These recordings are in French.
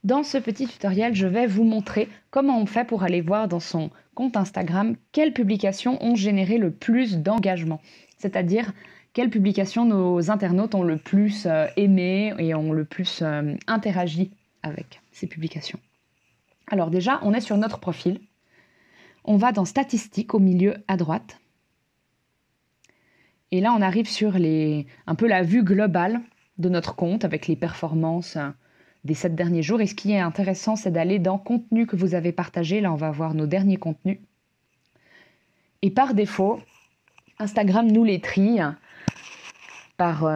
Dans ce petit tutoriel, je vais vous montrer comment on fait pour aller voir dans son compte Instagram quelles publications ont généré le plus d'engagement. C'est-à-dire quelles publications nos internautes ont le plus aimé et ont le plus interagi avec ces publications. Alors déjà, on est sur notre profil. On va dans Statistiques au milieu à droite. Et là, on arrive sur un peu la vue globale de notre compte avec les performances des 7 derniers jours. Et ce qui est intéressant, c'est d'aller dans Contenu que vous avez partagé. Là, on va voir nos derniers contenus. Et par défaut, Instagram nous les trie par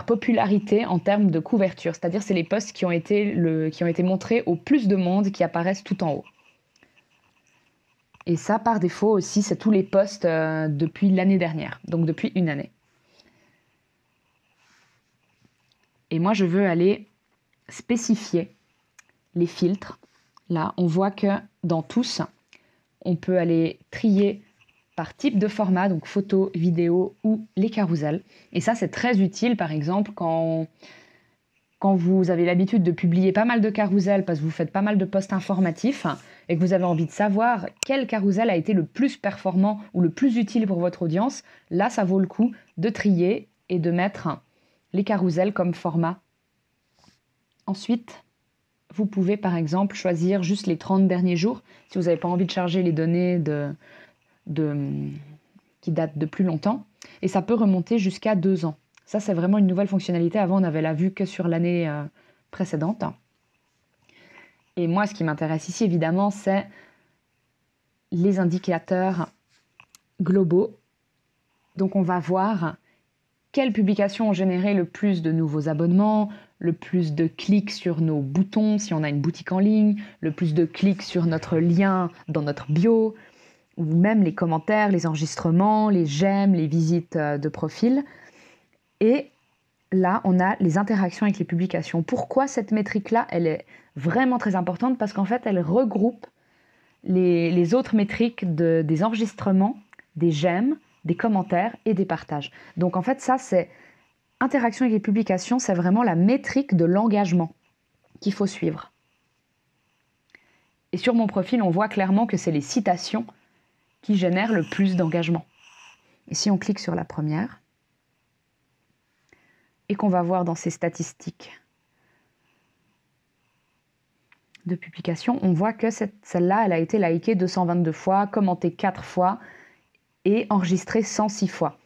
popularité en termes de couverture. C'est-à-dire, c'est les posts qui ont été montrés au plus de monde qui apparaissent tout en haut. Et ça, par défaut aussi, c'est tous les posts depuis l'année dernière, donc depuis une année. Et moi, je veux aller spécifier les filtres. Là, on voit que dans tous, on peut aller trier par type de format, donc photo, vidéo ou les carousels. Et ça, c'est très utile, par exemple, quand vous avez l'habitude de publier pas mal de carousels parce que vous faites pas mal de posts informatifs et que vous avez envie de savoir quel carousel a été le plus performant ou le plus utile pour votre audience, là, ça vaut le coup de trier et de mettre les carousels comme format. Ensuite, vous pouvez par exemple choisir juste les 30 derniers jours si vous n'avez pas envie de charger les données qui datent de plus longtemps. Et ça peut remonter jusqu'à 2 ans. Ça, c'est vraiment une nouvelle fonctionnalité. Avant, on n'avait la vue que sur l'année précédente. Et moi, ce qui m'intéresse ici, évidemment, c'est les indicateurs globaux. Donc, on va voir quelles publications ont généré le plus de nouveaux abonnements, le plus de clics sur nos boutons, si on a une boutique en ligne, le plus de clics sur notre lien dans notre bio, ou même les commentaires, les enregistrements, les j'aime, les visites de profil. Et là, on a les interactions avec les publications. Pourquoi cette métrique-là, elle est vraiment très importante? Parce qu'en fait, elle regroupe les autres métriques des enregistrements, des j'aime, des commentaires et des partages. Donc en fait, ça, c'est interaction avec les publications, c'est vraiment la métrique de l'engagement qu'il faut suivre. Et sur mon profil, on voit clairement que c'est les citations qui génèrent le plus d'engagement. Et si on clique sur la première, et qu'on va voir dans ces statistiques de publication, on voit que celle-là, elle a été likée 222 fois, commentée 4 fois et enregistrée 106 fois.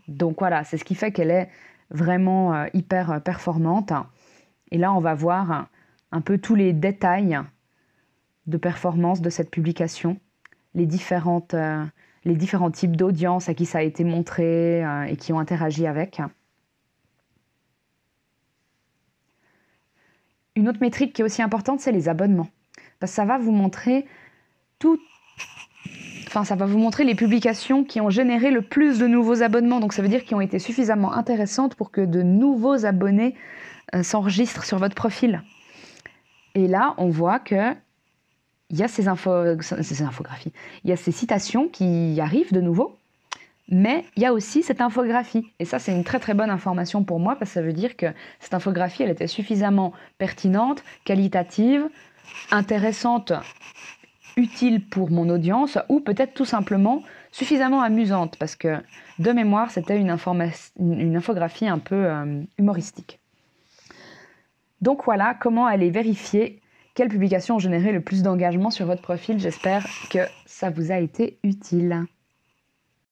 Donc voilà, c'est ce qui fait qu'elle est vraiment hyper performante. Et là, on va voir un peu tous les détails de performance de cette publication, les différents types d'audience à qui ça a été montré et qui ont interagi avec. Une autre métrique qui est aussi importante, c'est les abonnements. Parce que ça va vous montrer ça va vous montrer les publications qui ont généré le plus de nouveaux abonnements. Donc ça veut dire qu'ils ont été suffisamment intéressantes pour que de nouveaux abonnés s'enregistrent sur votre profil. Et là, on voit qu'il y a ces infographies, il y a ces citations qui arrivent de nouveau, mais il y a aussi cette infographie. Et ça, c'est une très très bonne information pour moi parce que ça veut dire que cette infographie, elle était suffisamment pertinente, qualitative, intéressante, utile pour mon audience ou peut-être tout simplement suffisamment amusante parce que de mémoire, c'était une infographie un peu humoristique. Donc voilà comment aller vérifier quelles publications ont généré le plus d'engagement sur votre profil. J'espère que ça vous a été utile.